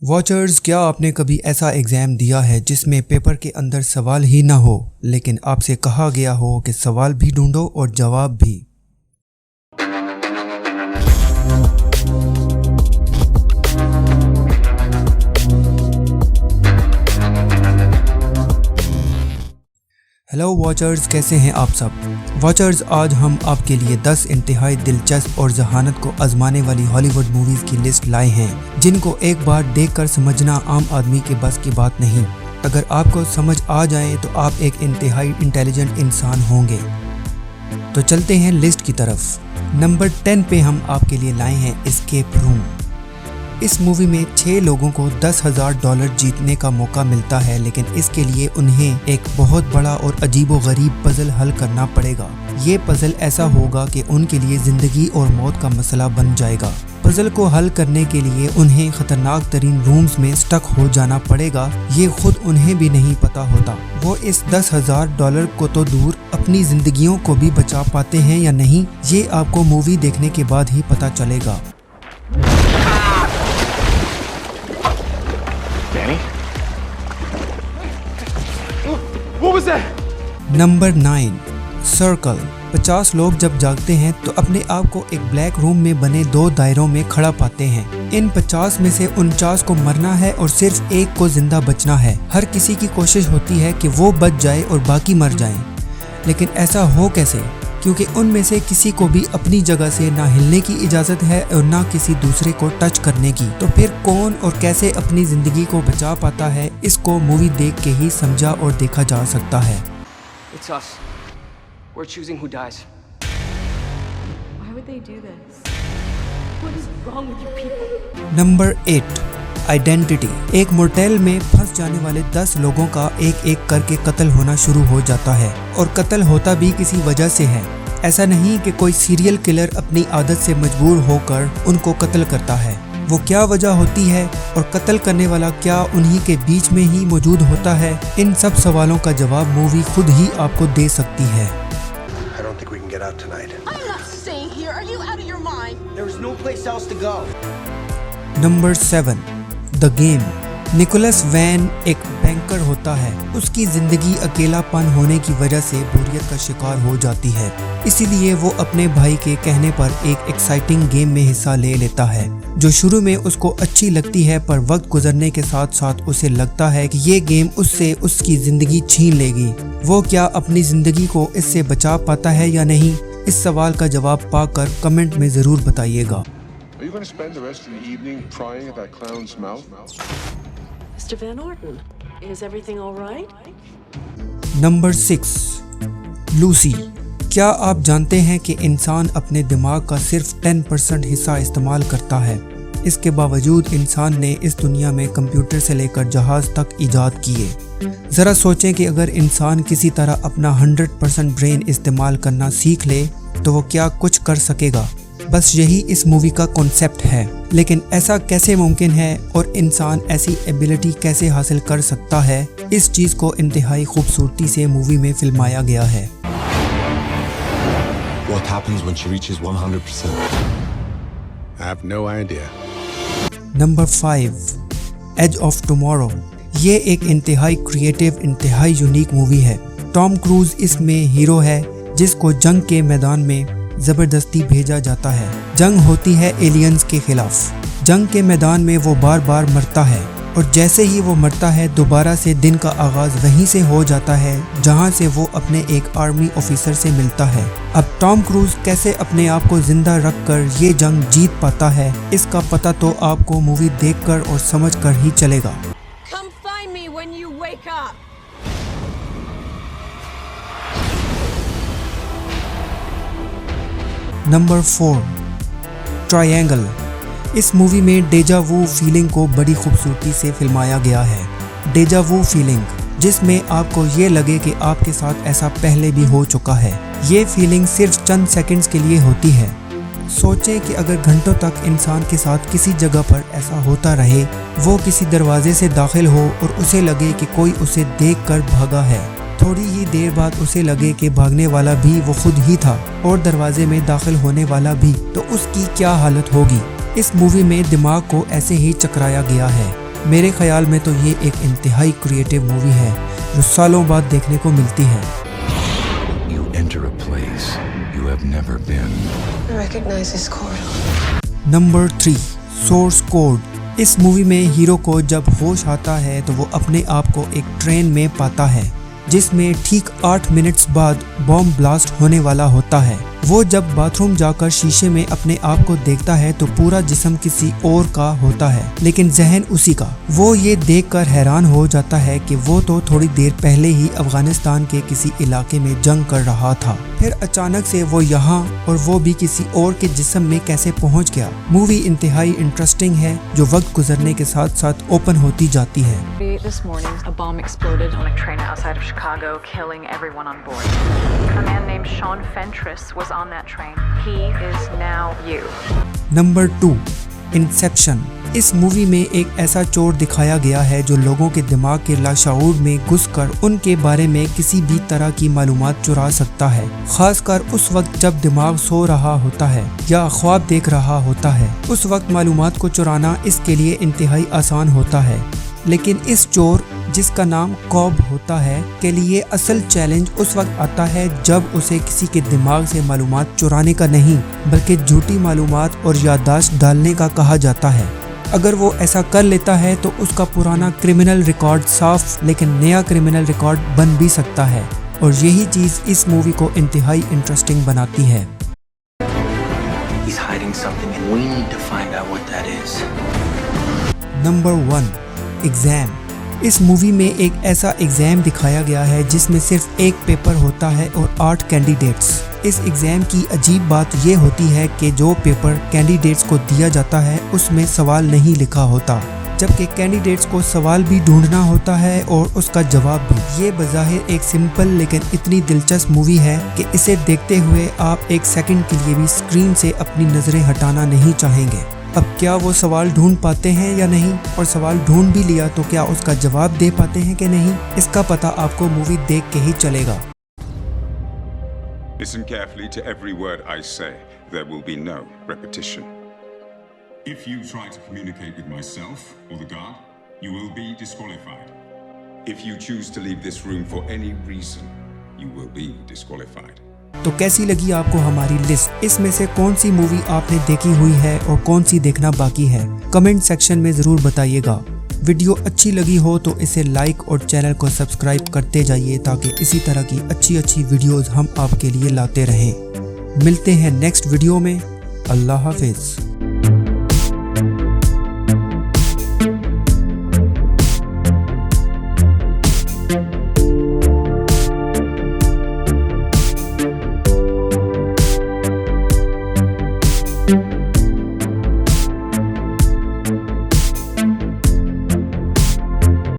Watchers, क्या आपने कभी ऐसा एग्ज़ाम दिया है जिसमें पेपर के अंदर सवाल ही ना हो लेकिन आपसे कहा गया हो कि सवाल भी ढूंढो और जवाब भी? हेलो वॉचर्स, कैसे हैं आप सब? वॉचर्स, आज हम आपके लिए 10 इंतहाई दिलचस्प और जहानत को आजमाने वाली हॉलीवुड मूवीज़ की लिस्ट लाए हैं जिनको एक बार देखकर समझना आम आदमी के बस की बात नहीं। अगर आपको समझ आ जाए तो आप एक इंतहाई इंटेलिजेंट इंसान होंगे। तो चलते हैं लिस्ट की तरफ। नंबर 10 पे हम आपके लिए लाए हैं एस्केप रूम। इस मूवी में 6 लोगों को $10,000 जीतने का मौका मिलता है, लेकिन इसके लिए उन्हें एक बहुत बड़ा और अजीबोगरीब पजल हल करना पड़ेगा। ये पजल ऐसा होगा कि उनके लिए जिंदगी और मौत का मसला बन जाएगा। पजल को हल करने के लिए उन्हें खतरनाक तरीन रूम्स में स्टक हो जाना पड़ेगा। ये खुद उन्हें भी नहीं पता होता वो इस $10,000 को तो दूर अपनी जिंदगियों को भी बचा पाते हैं या नहीं, ये आपको मूवी देखने के बाद ही पता चलेगा। Number 9, circle. 50 लोग जब जागते हैं तो अपने आप को एक ब्लैक रूम में बने 2 दायरों में खड़ा पाते हैं। इन 50 में से 49 को मरना है और सिर्फ एक को जिंदा बचना है। हर किसी की कोशिश होती है कि वो बच जाए और बाकी मर जाएं। लेकिन ऐसा हो कैसे? क्योंकि उनमें से किसी को भी अपनी जगह से ना हिलने की इजाज़त है और ना किसी दूसरे को टच करने की। तो फिर कौन और कैसे अपनी ज़िंदगी को बचा पाता है, इसको मूवी देख के ही समझा और देखा जा सकता है। It's us. We're choosing who dies. Why would they do this? What is wrong with you people? Number 8, identity. एक मोटेल में फंस जाने वाले 10 लोगों का एक एक करके कत्ल होना शुरू हो जाता है, और कत्ल होता भी किसी वजह से है। ऐसा नहीं कि कोई सीरियल किलर अपनी आदत से मजबूर होकर उनको कत्ल करता है। वो क्या वजह होती है और कत्ल करने वाला क्या उन्हीं के बीच में ही मौजूद होता है? इन सब सवालों का जवाब मूवी खुद ही आपको दे सकती है। Number 7, the game. Nicholas Van एक बैंकर होता है। उसकी जिंदगी अकेलापन होने की वजह से बोरियत का शिकार हो जाती है, इसीलिए वो अपने भाई के कहने पर एक एक्साइटिंग गेम में हिस्सा ले लेता है जो शुरू में उसको अच्छी लगती है, पर वक्त गुजरने के साथ साथ उसे लगता है कि ये गेम उससे उसकी जिंदगी छीन लेगी। वो क्या अपनी जिंदगी को इससे बचा पाता है या नहीं? इस सवाल का जवाब पाकर कमेंट में जरूर बताइएगा। Are you going to spend the rest of the evening prying at that clown's mouth? Mr. Van Orton, is everything all right? Number 6, Lucy. क्या आप जानते हैं कि इंसान अपने दिमाग का सिर्फ 10% हिस्सा इस्तेमाल करता है? इसके बावजूद इंसान ने इस दुनिया में कंप्यूटर से लेकर जहाज तक इजाद किए। ज़रा सोचें कि अगर इंसान किसी तरह अपना 100% ब्रेन इस्तेमाल करना सीख ले तो वो क्या कुछ कर सकेगा। बस यही इस मूवी का कॉन्सेप्ट है। लेकिन ऐसा कैसे मुमकिन है और इंसान ऐसी एबिलिटी कैसे हासिल कर सकता है? इस चीज़ को इंतहाई खूबसूरती से मूवी में फिल्माया गया है। What happens when she reaches 100%? I have no idea. Number 5, edge of tomorrow. ये एक इंतहाई क्रिएटिव, इंतहाई यूनिक मूवी है। टॉम क्रूज इसमें हीरो है जिसको जंग के मैदान में ज़बरदस्ती भेजा जाता है। जंग होती है एलियंस के खिलाफ। जंग के मैदान में वो बार बार मरता है, और जैसे ही वो मरता है दोबारा से दिन का आगाज़ वहीं से हो जाता है जहां से वो अपने एक आर्मी ऑफिसर से मिलता है। अब टॉम क्रूज कैसे अपने आप को जिंदा रखकर ये जंग जीत पाता है, इसका पता तो आपको मूवी देखकर और समझकर ही चलेगा। Come find me when you wake up. Number 4, triangle. इस मूवी में डेजा वू फीलिंग को बड़ी खूबसूरती से फिल्माया गया है। डेजा वू फीलिंग, जिसमें आपको ये लगे कि आपके साथ ऐसा पहले भी हो चुका है। ये फीलिंग सिर्फ चंद सेकंड्स के लिए होती है। सोचें कि अगर घंटों तक इंसान के साथ किसी जगह पर ऐसा होता रहे, वो किसी दरवाजे से दाखिल हो और उसे लगे कि कोई उसे देखकर भागा है, थोड़ी ही देर बाद उसे लगे कि भागने वाला भी वो खुद ही था और दरवाजे में दाखिल होने वाला भी, तो उसकी क्या हालत होगी। इस मूवी में दिमाग को ऐसे ही चकराया गया है। मेरे ख्याल में तो ये एक इंतहाई क्रिएटिव मूवी है जो सालों बाद देखने को मिलती है। You enter a place you have never been. I recognize this corridor. Number 3, source code. इस मूवी में हीरो को जब होश आता है तो वो अपने आप को एक ट्रेन में पाता है जिसमें ठीक 8 मिनट्स बाद बॉम्ब ब्लास्ट होने वाला होता है। वो जब बाथरूम जाकर शीशे में अपने आप को देखता है तो पूरा जिस्म किसी और का होता है लेकिन जहन उसी का। वो ये देखकर हैरान हो जाता है कि वो तो थोड़ी देर पहले ही अफगानिस्तान के किसी इलाके में जंग कर रहा था, फिर अचानक से वो यहाँ और वो भी किसी और के जिस्म में कैसे पहुँच गया। मूवी इंतहाई इंटरेस्टिंग है जो वक्त गुजरने के साथ साथ ओपन होती जाती है। This morning, a bomb exploded on a train outside of Chicago, killing everyone on board. A man named Sean Fentress was on that train. He is now you. Number 2, Inception. इस movie में एक ऐसा चोर दिखाया गया है जो लोगों के दिमाग के लाशऊर में घुसकर उनके बारे में किसी भी तरह की मालूमात चुरा सकता है, खासकर उस वक्त जब दिमाग सो रहा होता है या ख्वाब देख रहा होता है। उस वक्त मालूमात को चुराना इसके लिए इंतहाई आसान होता है, लेकिन इस चोर जिसका नाम कॉब होता है के लिए असल चैलेंज उस वक्त आता है जब उसे किसी के दिमाग से मालूमात चुराने का नहीं बल्कि झूठी मालूमात और याददाश्त डालने का कहा जाता है। अगर वो ऐसा कर लेता है तो उसका पुराना क्रिमिनल रिकॉर्ड साफ लेकिन नया क्रिमिनल रिकॉर्ड बन भी सकता है और यही चीज़ इस मूवी को इंतहाई इंटरेस्टिंग बनाती है। He's hiding something and we need to find out what that is. Number 1, exam. इस मूवी में एक ऐसा एग्ज़ाम दिखाया गया है जिसमें सिर्फ एक पेपर होता है और 8 कैंडिडेट्स। इस एग्ज़ाम की अजीब बात ये होती है कि जो पेपर कैंडिडेट्स को दिया जाता है उसमें सवाल नहीं लिखा होता, जबकि कैंडिडेट्स को सवाल भी ढूंढना होता है और उसका जवाब भी। ये बज़ाहिर एक सिंपल लेकिन इतनी दिलचस्प मूवी है कि इसे देखते हुए आप एक सेकंड के लिए भी स्क्रीन से अपनी नज़रें हटाना नहीं चाहेंगे। अब क्या वो सवाल ढूंढ पाते हैं या नहीं, और सवाल ढूंढ भी लिया तो क्या उसका जवाब दे पाते हैं कि नहीं, इसका पता आपको मूवी देख के ही चलेगा। Listen carefully to every word I say. There will be no repetition. If you try to communicate with myself or the guard, you will be disqualified. If you choose to leave this room for any reason, you will be disqualified. तो कैसी लगी आपको हमारी list? इसमें से कौन सी movie आपने देखी हुई है और कौन सी देखना बाकी है? कमेंट सेक्शन में ज़रूर बताइएगा। वीडियो अच्छी लगी हो तो इसे लाइक और चैनल को सब्सक्राइब करते जाइए ताकि इसी तरह की अच्छी वीडियोस हम आपके लिए लाते रहें। मिलते हैं नेक्स्ट वीडियो में। अल्लाह हाफिज़।